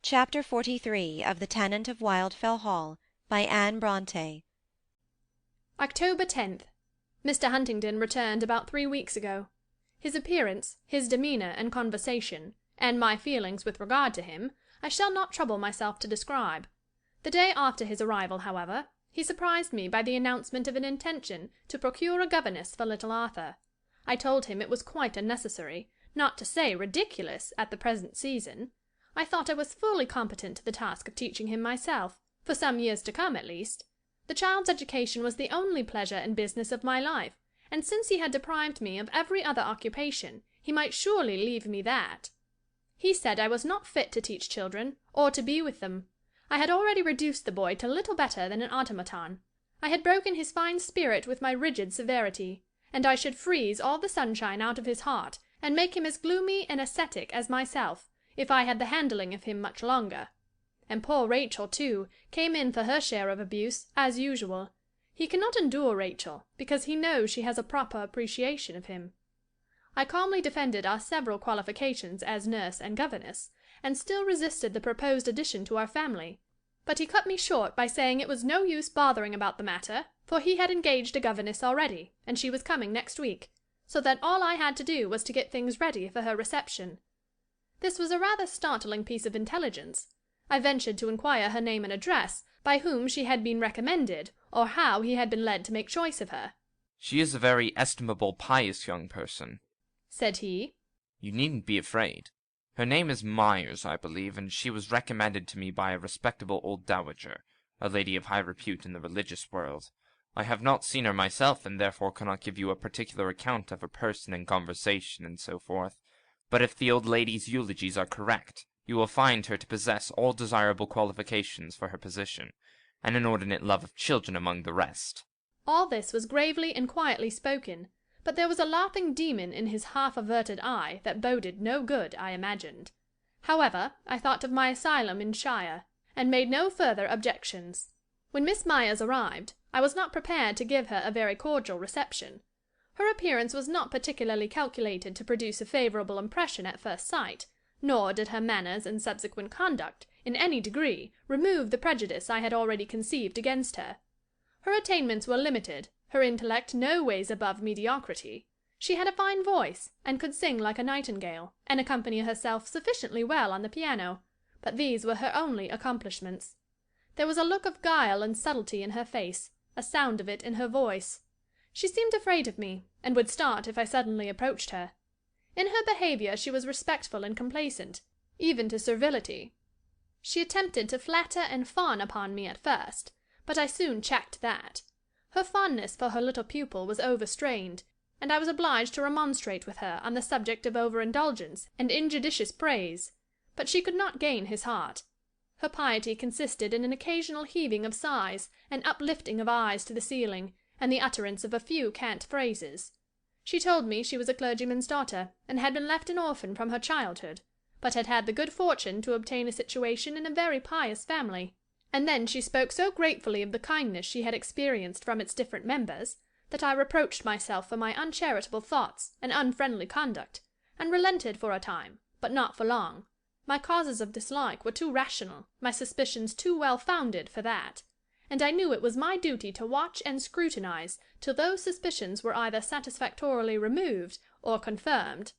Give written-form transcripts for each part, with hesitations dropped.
Chapter 43 of The Tenant of Wildfell Hall, by Anne Brontë. October 10th. Mr. Huntingdon returned about 3 weeks ago. His appearance, his demeanour and conversation, and my feelings with regard to him, I shall not trouble myself to describe. The day after his arrival, however, he surprised me by the announcement of an intention to procure a governess for little Arthur. I told him it was quite unnecessary, not to say ridiculous, at the present season. I thought I was fully competent to the task of teaching him myself, for some years to come at least. The child's education was the only pleasure and business of my life, and since he had deprived me of every other occupation, he might surely leave me that. He said I was not fit to teach children, or to be with them. I had already reduced the boy to little better than an automaton. I had broken his fine spirit with my rigid severity, and I should freeze all the sunshine out of his heart, and make him as gloomy and ascetic as myself, if I had the handling of him much longer. And poor Rachel, too, came in for her share of abuse, as usual. He cannot endure Rachel, because he knows she has a proper appreciation of him. I calmly defended our several qualifications as nurse and governess, and still resisted the proposed addition to our family. But he cut me short by saying it was no use bothering about the matter, for he had engaged a governess already, and she was coming next week, so that all I had to do was to get things ready for her reception. This was a rather startling piece of intelligence. I ventured to inquire her name and address, by whom she had been recommended, or how he had been led to make choice of her. "She is a very estimable, pious young person," said he. "You needn't be afraid. Her name is Myers, I believe, and she was recommended to me by a respectable old dowager, a lady of high repute in the religious world. I have not seen her myself, and therefore cannot give you a particular account of her person and conversation and so forth. But if the old lady's eulogies are correct, you will find her to possess all desirable qualifications for her position, an inordinate love of children among the rest." All this was gravely and quietly spoken, but there was a laughing demon in his half-averted eye that boded no good, I imagined. However, I thought of my asylum in shire, and made no further objections. When Miss Myers arrived, I was not prepared to give her a very cordial reception. Her appearance was not particularly calculated to produce a favourable impression at first sight, nor did her manners and subsequent conduct, in any degree, remove the prejudice I had already conceived against her. Her attainments were limited, her intellect no ways above mediocrity. She had a fine voice, and could sing like a nightingale, and accompany herself sufficiently well on the piano, but these were her only accomplishments. There was a look of guile and subtlety in her face, a sound of it in her voice. She seemed afraid of me, and would start if I suddenly approached her. In her behaviour she was respectful and complacent, even to servility. She attempted to flatter and fawn upon me at first, but I soon checked that. Her fondness for her little pupil was overstrained, and I was obliged to remonstrate with her on the subject of overindulgence and injudicious praise, but she could not gain his heart. Her piety consisted in an occasional heaving of sighs, and uplifting of eyes to the ceiling, and the utterance of a few cant phrases. She told me she was a clergyman's daughter, and had been left an orphan from her childhood, but had had the good fortune to obtain a situation in a very pious family. And then she spoke so gratefully of the kindness she had experienced from its different members, that I reproached myself for my uncharitable thoughts and unfriendly conduct, and relented for a time, but not for long. My causes of dislike were too rational, my suspicions too well founded for that, and I knew it was my duty to watch and scrutinize till those suspicions were either satisfactorily removed or confirmed.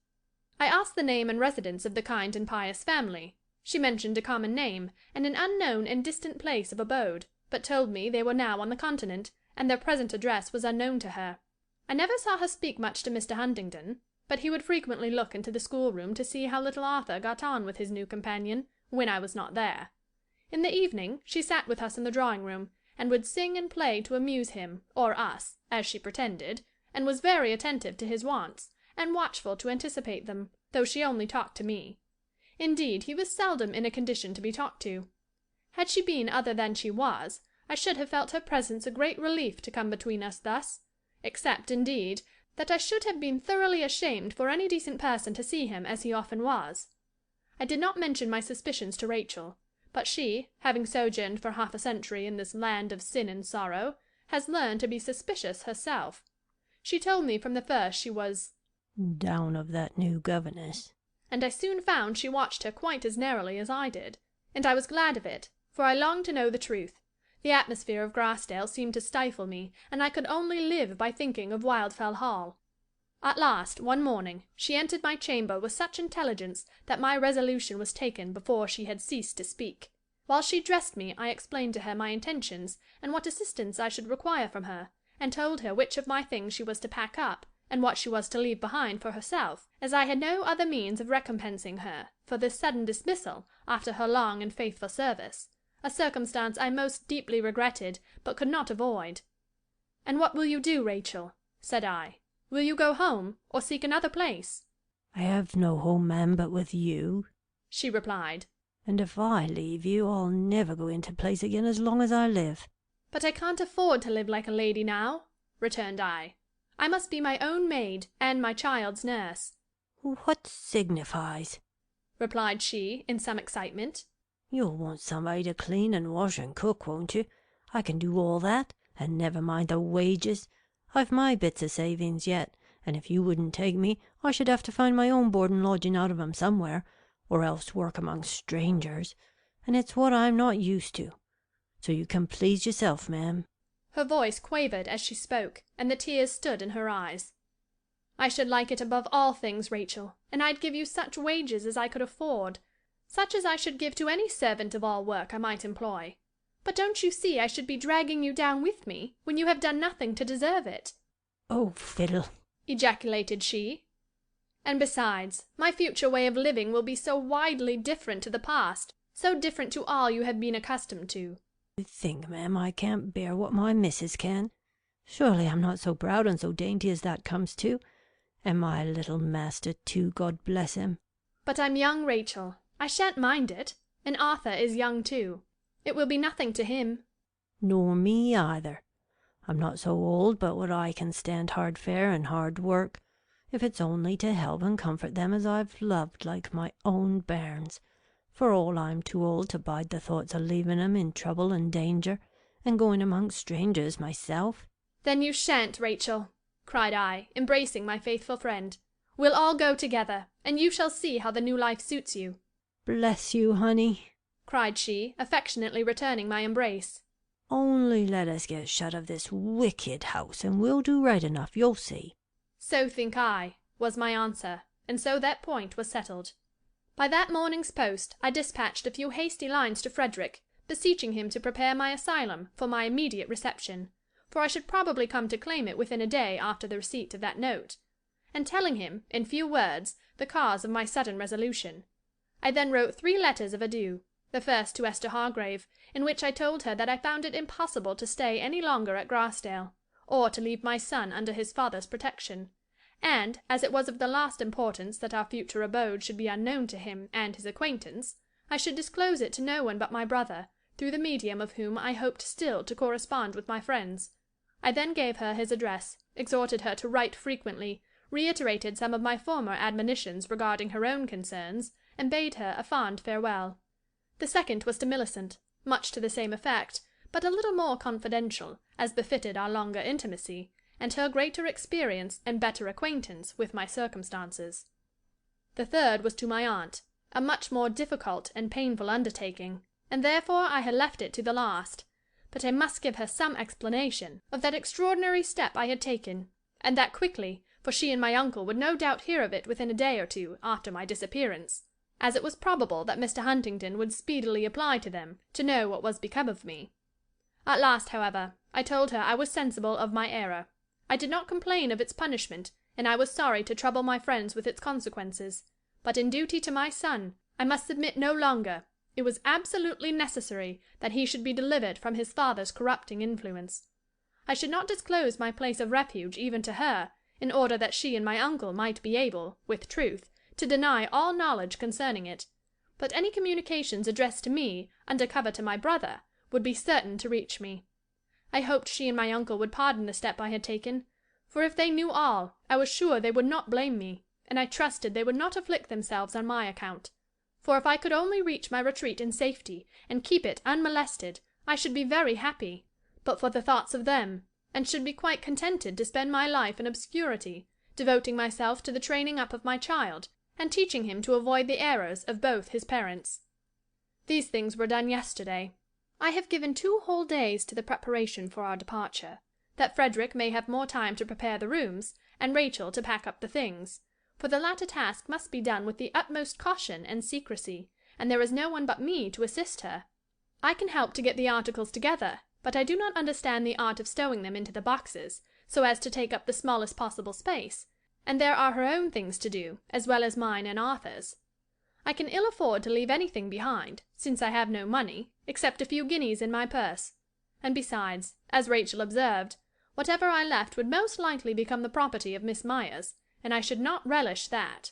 I asked the name and residence of the kind and pious family. She mentioned a common name, and an unknown and distant place of abode, but told me they were now on the continent, and their present address was unknown to her. I never saw her speak much to Mr. Huntingdon, but he would frequently look into the schoolroom to see how little Arthur got on with his new companion, when I was not there. In the evening she sat with us in the drawing-room, and would sing and play to amuse him, or us, as she pretended, and was very attentive to his wants, and watchful to anticipate them, though she only talked to me. Indeed, he was seldom in a condition to be talked to. Had she been other than she was, I should have felt her presence a great relief to come between us thus, except, indeed, that I should have been thoroughly ashamed for any decent person to see him as he often was. I did not mention my suspicions to Rachel, but she, having sojourned for half a century in this land of sin and sorrow, has learned to be suspicious herself. She told me from the first she was down of that new governess, and I soon found she watched her quite as narrowly as I did. and I was glad of it, for I longed to know the truth. The atmosphere of Grassdale seemed to stifle me, and I could only live by thinking of Wildfell Hall. At last, one morning, she entered my chamber with such intelligence that my resolution was taken before she had ceased to speak. While she dressed me, I explained to her my intentions, and what assistance I should require from her, and told her which of my things she was to pack up, and what she was to leave behind for herself, as I had no other means of recompensing her for this sudden dismissal after her long and faithful service, a circumstance I most deeply regretted, but could not avoid. "And what will you do, Rachel?" said I. "Will you go home, or seek another place?" "I have no home, ma'am, but with you," she replied. "and if I leave you, I'll never go into place again as long as I live." "But I can't afford to live like a lady now," returned I. "I must be my own maid, and my child's nurse." "What signifies?" replied she, in some excitement. "You'll want somebody to clean and wash and cook, won't you? I can do all that, and never mind the wages. I've my bits of savings yet, and if you wouldn't take me, I should have to find my own board and lodging out of 'em somewhere, or else work among strangers, and it's what I'm not used to. So you can please yourself, ma'am." Her voice quavered as she spoke, and the tears stood in her eyes. "I should like it above all things, Rachel, and I'd give you such wages as I could afford, such as I should give to any servant of all work I might employ. But don't you see I should be dragging you down with me, when you have done nothing to deserve it?" "Oh, fiddle!" ejaculated she. "And besides, my future way of living will be so widely different to the past, so different to all you have been accustomed to." "You think, ma'am, I can't bear what my missus can? Surely I'm not so proud and so dainty as that comes to. And my little master, too, God bless him." "But I'm young, Rachel. I shan't mind it. And Arthur is young too. It will be nothing to him." "Nor me either. I'm not so old but what I can stand hard fare and hard work, if it's only to help and comfort them as I've loved like my own bairns. For all I'm too old to bide the thoughts of leaving 'em in trouble and danger, and going among strangers myself." "Then you shan't, Rachel," cried I, embracing my faithful friend. "We'll all go together, and you shall see how the new life suits you." "Bless you, honey," cried she, affectionately returning my embrace. "Only let us get shut of this wicked house, and we'll do right enough, you'll see." "So think I," was my answer, and so that point was settled. By that morning's post I dispatched a few hasty lines to Frederick, beseeching him to prepare my asylum for my immediate reception, for I should probably come to claim it within a day after the receipt of that note, and telling him, in few words, the cause of my sudden resolution. I then wrote 3 letters of adieu, the first to Esther Hargrave, in which I told her that I found it impossible to stay any longer at Grassdale, or to leave my son under his father's protection, and, as it was of the last importance that our future abode should be unknown to him and his acquaintance, I should disclose it to no one but my brother, through the medium of whom I hoped still to correspond with my friends. I then gave her his address, exhorted her to write frequently, reiterated some of my former admonitions regarding her own concerns, and bade her a fond farewell. The second was to Millicent, much to the same effect, but a little more confidential, as befitted our longer intimacy, and her greater experience and better acquaintance with my circumstances. The third was to my aunt, a much more difficult and painful undertaking, and therefore I had left it to the last, but I must give her some explanation of that extraordinary step I had taken, and that quickly, for she and my uncle would no doubt hear of it within a day or two after my disappearance, as it was probable that Mr. Huntingdon would speedily apply to them to know what was become of me. At last, however, I told her I was sensible of my error. I did not complain of its punishment, and I was sorry to trouble my friends with its consequences, but in duty to my son, I must submit no longer. It was absolutely necessary that he should be delivered from his father's corrupting influence. I should not disclose my place of refuge even to her, in order that she and my uncle might be able, with truth, to deny all knowledge concerning it, but any communications addressed to me, under cover to my brother, would be certain to reach me. I hoped she and my uncle would pardon the step I had taken, for if they knew all, I was sure they would not blame me, and I trusted they would not afflict themselves on my account, for if I could only reach my retreat in safety, and keep it unmolested, I should be very happy, but for the thoughts of them, and should be quite contented to spend my life in obscurity, devoting myself to the training up of my child, and teaching him to avoid the errors of both his parents. These things were done yesterday. I have given 2 whole days to the preparation for our departure, that Frederick may have more time to prepare the rooms, and Rachel to pack up the things, for the latter task must be done with the utmost caution and secrecy, and there is no one but me to assist her. I can help to get the articles together, but I do not understand the art of stowing them into the boxes, so as to take up the smallest possible space, and there are her own things to do, as well as mine and Arthur's. I can ill afford to leave anything behind, since I have no money, except a few guineas in my purse, and besides, as Rachel observed, whatever I left would most likely become the property of Miss Myers, and I should not relish that.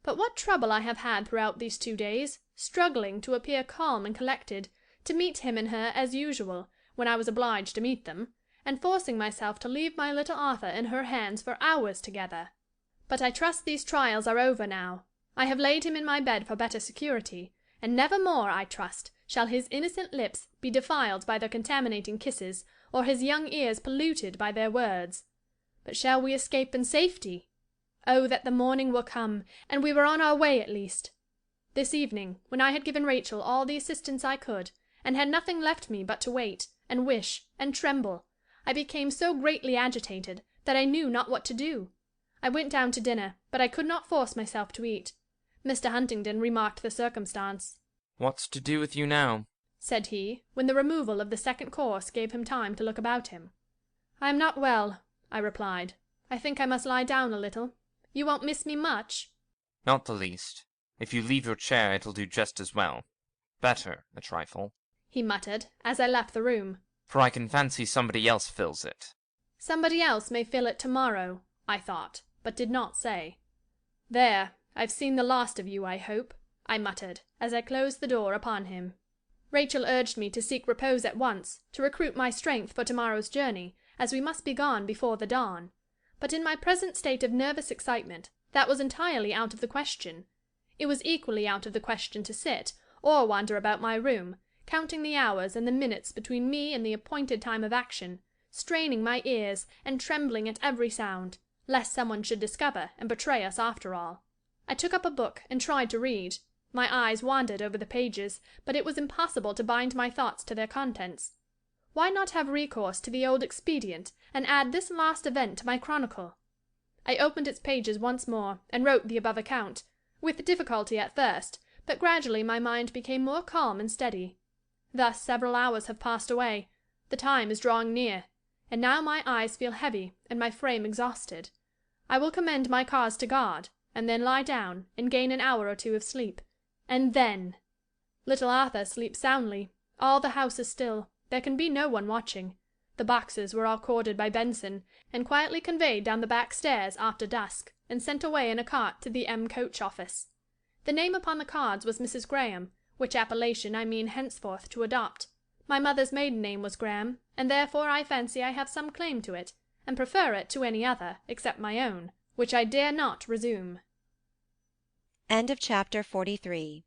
But what trouble I have had throughout these 2 days, struggling to appear calm and collected, to meet him and her as usual, when I was obliged to meet them, and forcing myself to leave my little Arthur in her hands for hours together. But I trust these trials are over now. I have laid him in my bed for better security, and never more, I trust, shall his innocent lips be defiled by their contaminating kisses, or his young ears polluted by their words. But shall we escape in safety? Oh, that the morning were come, and we were on our way at least! This evening, when I had given Rachel all the assistance I could, and had nothing left me but to wait, and wish, and tremble, I became so greatly agitated that I knew not what to do. I went down to dinner, but I could not force myself to eat. Mr. Huntingdon remarked the circumstance. "What's to do with you now?" said he, when the removal of the second course gave him time to look about him. "I am not well," I replied. "I think I must lie down a little. You won't miss me much?" "Not the least. If you leave your chair it'll do just as well. Better, a trifle," he muttered, as I left the room. "for I can fancy somebody else fills it." Somebody else may fill it tomorrow, I thought, but did not say. "There, I've seen the last of you, I hope," I muttered, as I closed the door upon him. Rachel urged me to seek repose at once, to recruit my strength for tomorrow's journey, as we must be gone before the dawn. But in my present state of nervous excitement, that was entirely out of the question. It was equally out of the question to sit, or wander about my room, counting the hours and the minutes between me and the appointed time of action, straining my ears, and trembling at every sound, lest someone should discover and betray us after all. I took up a book and tried to read. My eyes wandered over the pages, but it was impossible to bind my thoughts to their contents. Why not have recourse to the old expedient, and add this last event to my chronicle? I opened its pages once more, and wrote the above account, with difficulty at first, but gradually my mind became more calm and steady. Thus several hours have passed away. The time is drawing near, and now my eyes feel heavy and my frame exhausted. I will commend my cause to God, and then lie down, and gain an hour or 2 of sleep. And then! Little Arthur sleeps soundly. All the house is still. There can be no one watching. The boxes were all corded by Benson, and quietly conveyed down the back stairs after dusk, and sent away in a cart to the M coach office. The name upon the cards was Mrs. Graham, which appellation I mean henceforth to adopt. My mother's maiden name was Graham, and therefore I fancy I have some claim to it, and prefer it to any other, except my own, which I dare not resume. End of Chapter 43.